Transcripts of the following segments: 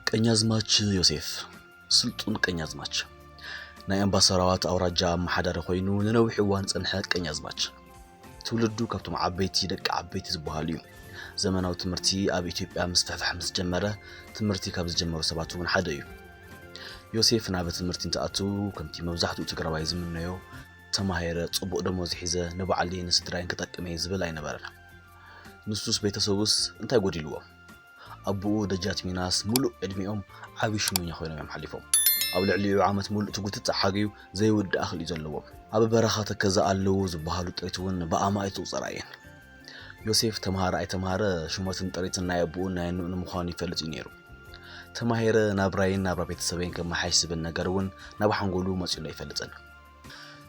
ቀኛዝማች ዮሴፍ ስልጡን ቀኛዝማች ናይ አምባሰራዋት አውራጃ ማሓደረ ኮይኑ ንነዊሕ እዋን ጸንሐ ቀኛዝማች ትውልዱ ካብቶም ዓበይቲ ደቂ ዓበይቲ ዝበሃሉ እዩ ዘመናዊ ትምህርቲ ኣብ ኢትዮጵያ ምስትሕፋሕ ምስ ጀመረ ትምህርቲ ካብ ዝጀመሩ ሰባት እውን ሓደ እዩ ዮሴፍ ናብ ትምህርቲ እንተኣቱ ከምቲ መብዛሕትኡ ትግራዋይ ዝምነዮ ተማሂረ ጽቡቕ ደሞዝ ሒዘ ንባዕሊ ንስድራይን ክጠቅመ ዝብል ኣይነበረን ንሱስ ቤተሰቡስ እንታይ ጎዲልዎ أبو دجات ميناس ملء إدميهم عايش من يخوينا يوم حليفهم أو لعليو عامت ملء تقول حاجيو زي ود أخل يزلوا أبو برخات كذا اللوز بهالو تريتون بقى ما يتوصراين يوسف تمهار أي تمهار شو ما تنطريت النايبو ناينو نمخاني فلت ينيرو تمهير نابراين نابرا بيت سبين كما حيس بالنجارون نبح نقولو مسؤول يفلتن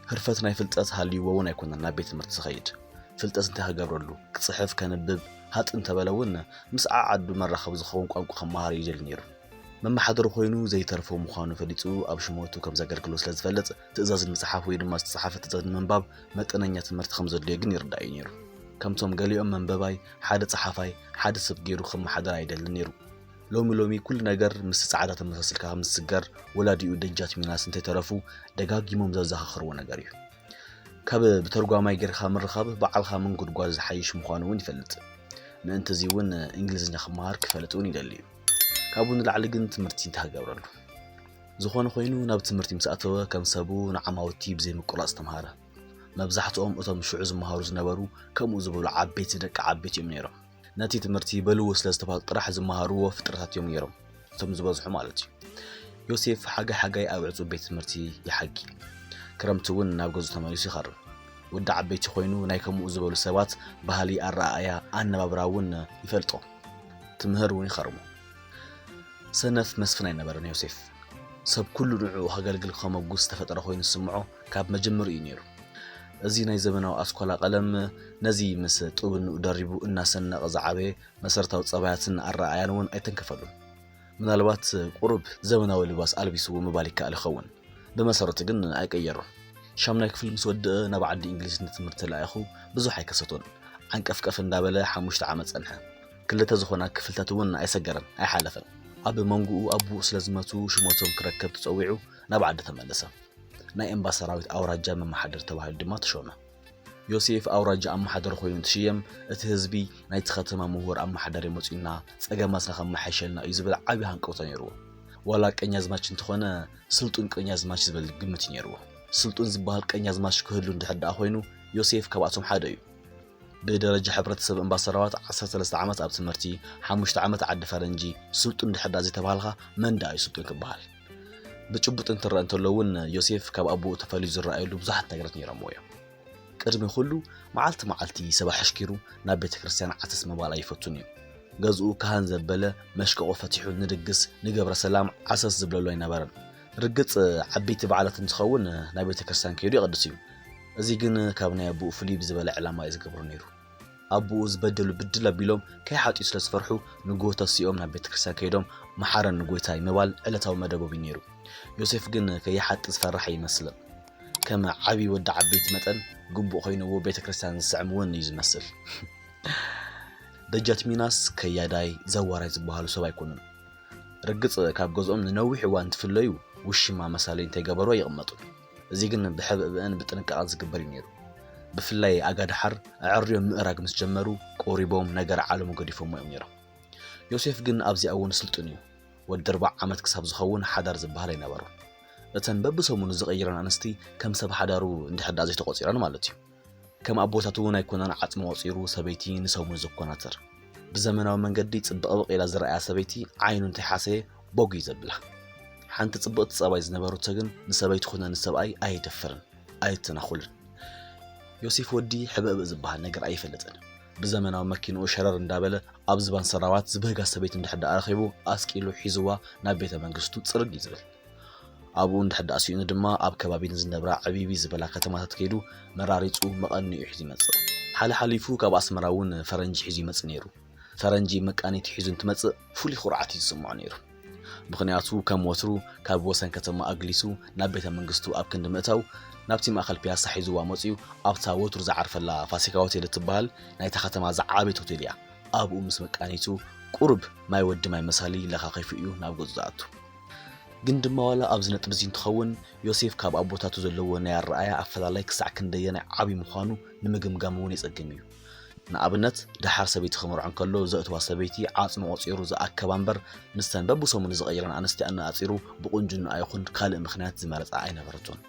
هرفتنا يفلتات هاليو ونا يكون النبيت مرتسخيد فلتات انتهى جبرلو كصحف كان البب هات انت بلون مسعى عدو مرة خبز خوان قانقو خمار يجل نيرو مما حضرو خوينو زي ترفو مخانو فليتو أب شموتو كم زاقر كلوس لازم فلت تأزاز المسحاف ويدما استصحافة تزاد المنباب متقنانيات المرت خمزة ليقن يردعي نيرو كم توم قالي منباباي حادة صحافاي حادة سبقيرو خم حدا عيدل نيرو لومي كل نجر مس سعادة مسلسل كام السجار ولا ديو دجات ميناس انت ترفو دقاقي ممزازها خرو نجاريو كاب بترقوا ما يجر خامر خاب بعلها من قد قواز حيش مخانو وين فلت ما انت زيون انجليزኛ خمار كفلتون يدليو كابون العلقن تمرتي تهجبرلو زخون خوينو ناب تمرتي مساتوا كم سبو نعماوتي بزي مقراص تمهاره مبزحتهم اتم شعوز مهارو زنبرو كم زبلو عبيت دق عبيت يمنيرو ناتي تمرتي بلو سلازتفال طرح زمهارو فطرات يمنيرو تم زبازحو مالتي يوسف حاجه اوعزو بيت تمرتي يحقي كرمتون ناب غزو تماليسو يخرب ود عبيت خوينو ناي كمو زبلو سبات بهالي الرأيا أنا ببراون يفلطو تمهر وني خرمو سنف مسفناي نبرن يوسف سب كل نوعو هاقلقل خمقوس تفتر خوين السمعو كاب مجمر ينيرو ازي ناي زمناو اسكولا قلم نزي مس طوبن ودربو إنا سنق زعبي مسرتاو صباياتن الرأيان ون ايتن كفلو من الوقت قرب زمناو لباس ألبسو مبالكا الخون بمسارة قن ايقيرو شامنا كفل مسود نبعد إنجليز نتمرت لايخو بزو حيكسطون عن كفكف اندابله حموشت عامت صنحه كل تزخونا كفلتاتون اي سجرن اي حالفن اب منغو ابو سلازماتو شموتهم كركب تصويعو نبعد تملسه ناي امباسراويت اوراجا ممحدر تباهل دما تشونا يوسف اوراجا امحدر خوين تشيم ات حزبي ناي تختما مهور امحدر يمصينا صقماسنا خمحشلنا يزبل عبي هانقوتن يرو ولا قنيازماچ انتخونه سلطون قنيازماچ زبل ግምት يرو سلطون زبال ቀኛዝማች ክህሉ እንድሕዳ ኮይኑ ዮሴፍ ካብኣቶም ሓደ እዩ ብደረጃ ሕብረተሰብ እምባሰራዋት 13 ዓመት ኣብ ትምህርቲ 5 ዓመት ዓዲ ፈረንጂ ስልጡን እንድሕዳ ዝተባሃልኻ መንዳ እዩ ስልጡን ክበሃል ብጭቡጥ እንትረአ እንተለውን ዮሴፍ ካብ ኣቦኡ ተፈልዩ ዝረኣየሉ ብዙሓት ነገራት ነይሮም እዮም ቅድሚ ኩሉ መዓልቲ ሰባ ሕሽኪሩ ናብ ቤተክርስትያን ዓተስ መባል ኣይፈቱን እዩ ገዝኡ ካህን ዘበለ መሽቀቆ ፈቲሑ ንድግስ ንገብረ ሰላም ዓሰስ ዝብለሉ ኣይነበረን رجت عبيت بعلات نتخون نبيت كرسان كيدو يقدسيو ازي جن كابنا ابو فليب زبل علامه يزقبرو نيرو ابو زبدلو بدلا بيلوم كي حاطي سلسفرحو نغوتا سيوم نبيت كرسان كيدوم محارن نغوتاي مبال علتاو مدبو بينيرو يوسف جن كي حاطي زفرح يمثل كما عبي ود عبيت متن غبو خينو بيت كرسان زعمون يزمثل دجات ميناس كياداي زواراي زبالو سبا يكونن رجت كاب جزء من نوح وان تفليو وشما مسالين تيغبروا يقمطو ازي جن بحبن بطنقاق زغبر ينيرو بفلاي اغاد حر عريو مئراق مس جمرو قوريبوم نجر عالمو غديفوم يميرو يوسف جن ابزي اون سلطنيو ود4 عمت كساب زخون حدار زبهال ينبرو اتن ببسومون زقيرن انستي كم سب حدارو اندحدا زي تقصيرن مالتي كم ابوتاتو ناي كونن عصم وصيرو سبيتي نسومون زكوناتر بزمناو منغدي صبق الى زرعا سبيتي عينون تحاسه بوغي زبلا حنت صبقت صباي زنبرو تغن نسبيت خونا نسباي ايدفرن ايتنخولن يوسف ودي حباب زبሃል ነገር አይፈልጥን بزمناو مكينو شرر እንዳበለ አብዝባን ሰራዋት ዝብህጋ ሰበይት እንደحد አረኺቡ አስቂሉ ሒዝዋ ናብ ቤተ መንግስቱ ጽርግ ይዝብል አቡ እንደحد አስዩን ድማ አብ ከባቢን ዝነብራ ዓቢቢ ዝበላ ከተማታት ከይዱ መራሪጹ መቀኒኡ ሒዝ ይመጽእ ሓሊፉ ካብ አስመራውን ፈረንጂ ሒዝ ይመጽእ ነይሩ ፈረንጂ መቃኒት ሒዙን ትመጽእ ፍሊ ኹርዓት ይስምዖ ነይሩ ምኽንያቱ ከም ወትሩ ካብ ወሰን ከተማ አግሊሱ ናብ ቤተ መንግስቱ ኣብ ክንዲ ምእታው ናብቲ ማእኸል ፒያሳ ሒዝዋ መጽዩ ኣብታ ወትሩ ዝዓርፈላ ፋሲካ ሆቴል ትበሃል ናይታ ከተማ ዝዓበይት ሆቴል እያ ኣብኡ ምስ መቃኒቱ ቁርብ ማይ ወዲ ማይ መሳሊ ለኻኺፉ እዩ ናብ ገጹ ዝኣቱ ግን ድማ ዋላ ኣብ ዝነጥብ እዚ እንትኸውን ዮሴፍ ካብ ኣቦታቱ ዘለዎ ናይ ኣረኣያ ኣፈላላይ ክሳዕ ክንደየናይ ዓብይ ምዃኑ ንምግምጋም እውን የጸግም እዩ ንኣብነት ድሓር ሰበይቲ ክምርዖን ከሎ ዘእትዋ ሰበይቲ ዓጽሚ ቆፂሩ ዝኣከባ እምበር ምስተን በብሰሙን ዝቐይረን ኣንስቲ ኣነኣፂሩ ብቁንጅና ኣይኹን ካልእ ምኽንያት ዝመረፃ ኣይነበረቶን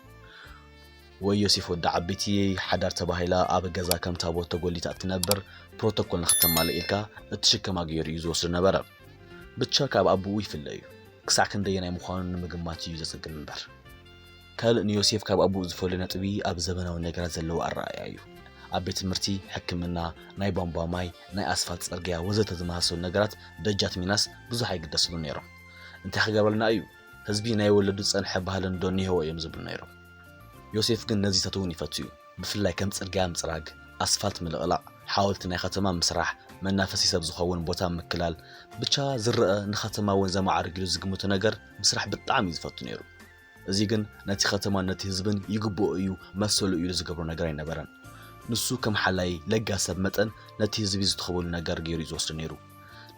ወይ ዮሴፍ ወዲ ዓበይቲ ሓዳር ተባሂላ ኣብ ገዛ ከም ታቦት ተጎሊታ እትነብር ፕሮቶኮል ንኽተማልእ ኢልካ እትሽከማ ገይሩ እዩ ዝወስድ ነበረ ብቻ ካብ ኣቡኡ ይፍለ እዩ ክሳዕ ክንደየናይ ምዃኑ ንምግማት እዩ ዘጸግም እምበር ካልእ ንዮሴፍ ካብ ኣቡኡ ዝፈልዮ ነጥቢ ኣብ ዘመናዊ ነገራት ዘለዎ ኣረኣያ እዩ ኣብ ቤት ትምህርቲ ሕክምና ናይ ቧንቧ ማይ ናይ ኣስፋልት ጽርግያ ወዘተ ዝመሳሰሉ ነገራት ደጃት ሚናስ ብዙሕ ኣይግደስሉ ነይሮም እንታይ ክገብረልና እዩ ህዝቢ ናይ ወለዱ ጸንሐ ባህልን ዶ እኒሄዎ እዮም ዝብሉ ነይሮም ዮሴፍ ግን ነዚታት እውን ይፈትዩ ብፍላይ ከም ጽርግያ ምጽራግ ኣስፋልት ምልቕላቕ ሓወልቲ ናይ ከተማ ምስራሕ መናፈሲ ሰብ ዝኸውን ቦታ ምክላል ብቻ ዝርአ ንኸተማ እውን ዘማዕርግ ኢሉ ዝግምቶ ነገር ምስራሕ ብጣዕሚ እዩ ዝፈቱ ነይሩ እዚ ግን ነቲ ከተማ ነቲ ህዝብን ይግብኦ እዩ መሰሉ እዩ ዝገብሮ ነገር ኣይነበረን ንሱ ከም ሓላይ ለጋስ ሰብ መጠን ነቲ ህዝቢ ዝትኸበሉ ነገር ገይሩ እዩ ዝወስድ ነይሩ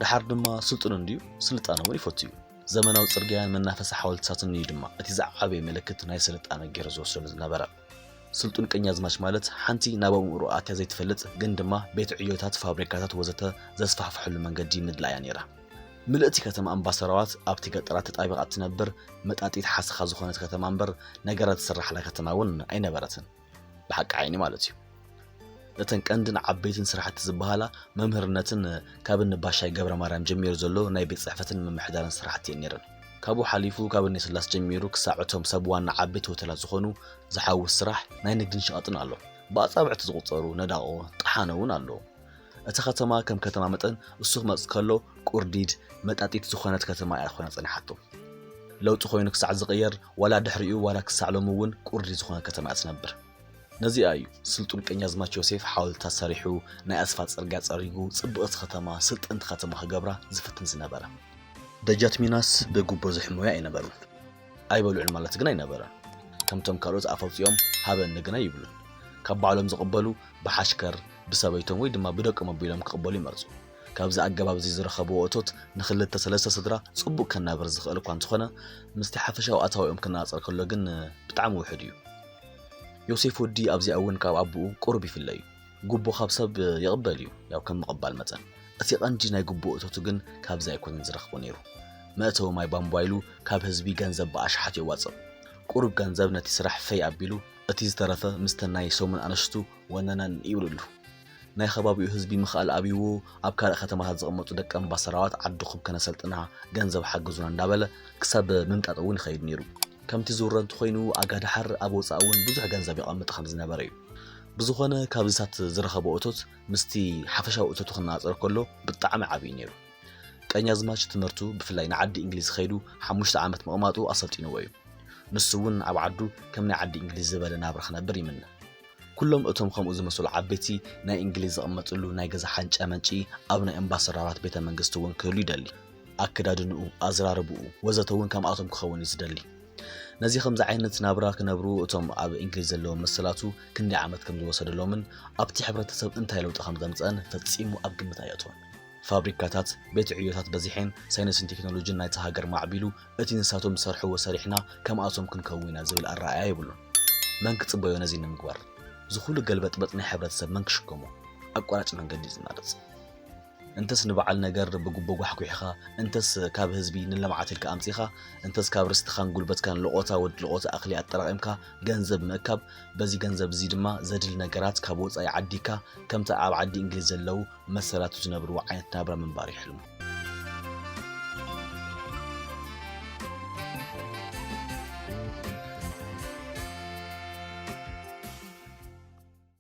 ድሓር ድማ ስልጡን እንድዩ ስልጣነ እውን ይፈቱ እዩ ዘመናዊ ጽርግያን መናፈሲ ሓወልትታትን እዩ ድማ እቲ ዝዓበየ ምልክት ናይ ስልጣነ ገይሩ ዝወስድ ዝነበረ ስልጡን ቀኛዝማች ማለት ሓንቲ ናብ ኣእምሮ ኣትያ ዘይትፈልጥ ግን ድማ ቤት ዕዮታት ፋብሪካታት ወዘተ ዘስፋሕፍሐሉ መንገዲ ምድላያ ነይራ ምልእቲ ከተማ ኣምባሰራዋት ኣብቲ ገጠራት ተጣቢቓ እትነብር መጣጢት ሓስኻ ዝኾነት ከተማ እምበር ነገራት ዝስራሕላ ከተማ እውን ኣይነበረትን ብሓቂ ዓይኒ ማለት እዩ እተን ቀንድን ዓበይትን ስራሕቲ ዝበሃላ መምህርነትን ካብ ንባሻይ ገብረ ማርያም ጀሚሩ ዘሎ ናይ ቤት ጽሕፈትን ምምሕዳርን ስራሕቲ ነይረን ካብኡ ሓሊፉ ካብ ንስላስ ጀሚሩ ክሳዕ እቶም ሰብ ዋና ዓበይቲ ሆቴላት ዝኾኑ ዝሓውስ ስራሕ ናይ ንግድን ሸቐጥን ኣሎ ብኣጻብዕቲ ዝቑጸሩ ነዳቆ ጣሓነ እውን ኣሎ እቲ ከተማ ከም ከተማ መጠን እሱ ክመጽእ ከሎ ቁርዲድ መጣጢት ዝኾነት ከተማ እያ ኮይና ጸኒሓቶ ለውጢ ኮይኑ ክሳዕ ዝቕየር ዋላ ድሕሪኡ ዋላ ክሳዕ ሎሚ እውን ቁርዲድ ዝኾነት ከተማ እያ ትነብር ነዚኣ እዩ ስልጡን ቀኛዝማች ዮሴፍ ሓወልትታት ሰሪሑ ናይ ኣስፋልት ጽርግያ ጸሪጉ ጽብቕቲ ከተማ ስልጥንቲ ከተማ ክገብራ ዝፍትን ዝነበረ ደጃት ሚናስ ብጉቦ ዝሕመዩ ኣይነበሩን ኣይበልዑን ማለት ግን ኣይነበረን ከምቶም ካልኦት ኣፈልፂኦም ሃበኒ ግና ይብሉን ካብ ባዕሎም ዝቕበሉ ብሓሽከር ብሰበይቶም ወይ ድማ ብደቆም ኣቢሎም ክቕበሉ ይመርፁ ካብዚ ኣገባብ እዚ ዝረኸብዎ እቶት ንኽልተ ሰለስተ ስድራ ጽቡቕ ከናብር ዝኽእል እኳ እንተኾነ ምስቲ ሓፈሻዊ ኣታዊኦም ክነጻጸር ከሎ ግን ብጣዕሚ ውሕድ እዩ ዮሴፍ ወዲ ኣብዚ እውን ካብ ኣቡኡ ቁርብ ይፍለ እዩ ጉቦ ካብ ሰብ ይቕበል እዩ ያው ከም ምቕባል መጠን እቲ ቀንዲ ናይ ጉቦ እቶቱ ግን ካብዚ ኣይኮነን ዝረኽቦ ነይሩ መእተዊ ማይ ቧንቧ ኢሉ ካብ ህዝቢ ገንዘብ ብኣሽሓት ይዋፅእ ቁርብ ገንዘብ ነቲ ስራሕ ፈይ ኣቢሉ እቲ ዝተረፈ ምስተናይ ሶምን ኣነሽቱ ወነነን ይብልሉ ናይ ከባቢኡ ህዝቢ ምኽኣል ኣብይዎ ኣብ ካልእ ከተማታት ዝቕመጡ ደቂ ኣምባሰራዋት ዓድኹም ከነሰልጥና ገንዘብ ሓግዙና እንዳበለ ክሳብ ምምጣጥ እውን ይኸይድ ነይሩ ከምቲ ዝውረንት ኮይኑ ኣጋዳሓር ኣብ ወፃእ እውን ብዙሕ ገንዘብ ይቐምጥ ከም ዝነበረ እዩ ብዝኾነ ካብዚታት ዝረኸቦ እቶት ምስቲ ሓፈሻዊ እቶቱ ክነጻጸር ከሎ ብጣዕሚ ዓብይ ነይሩ ቀኛዝማች ትምህርቱ ብፍላይ ንዓዲ እንግሊዝ ኸይዱ 5 ዓመት መቕማጡ ኣሰልጢንዎ እዩ ንሱ እውን ኣብ ዓዱ ከም ናይ ዓዲ እንግሊዝ ዝበለ ናብራ ክነብር ይምነ ኩሎም እቶም ከምኡ ዝመስሉ ዓበይቲ ናይ እንግሊዝ ዝቕመጥሉ ናይ ገዛ ሓንጫ መንጪ ኣብ ናይ ኣምባሰራራት ቤተ መንግስቲ እውን ክህሉ ይደሊ ኣከዳድንኡ ኣዝራርብኡ ወዘተ እውን ከምኣቶም ክኸውን ይዝደሊ ነዚ ከምዚ ዓይነት ናብራ ክነብሩ እቶም ኣብ እንግሊዝ ዘለዎም መሰላቱ ክንደይ ዓመት ከም ዝወሰደሎምን ኣብቲ ሕብረተሰብ እንታይ ለውጢ ከም ዘምፀአን ፈጺሙ ኣብ ግምት ኣየእትዎን ፋብሪካታት ቤት ዕዮታት በዚሕን ሳይንስን ቴክኖሎጂን ናይቲ ሃገር ማዕቢሉ እቲ ንሳቶም ዝሰርሕዎ ሰሪሕና ከምኣቶም ክንከውን ኢና ዝብል ኣረኣእያ ይብሉን መን ክጽበዮ ነዚ ንምግባር ዝኹሉ ገልበጥበጥ ናይ ሕብረተሰብ መን ክሽከሞ ኣቋራጭ መንገዲ ዝናደጽ እንተስ ንበዓል ነገር ብጉቦ ጓሕኩሕኻ እንተስ ካብ ህዝቢ ንለምዓት ኢልካ ኣምጺኻ እንተስ ካብ ርስትኻን ጉልበትካን ልቆታ ወድ ልቆታ ኣኽሊ ኣጠራቒምካ ገንዘብ ምእካብ በዚ ገንዘብ እዚ ድማ ዘድል ነገራት ካብ ወፃኢ ዓዲካ ከምቲ ኣብ ዓዲ እንግሊዝ ዘለው መሰላቱ ዝነብሩ ዓይነት ናብራ ምንባር ይሕልሙ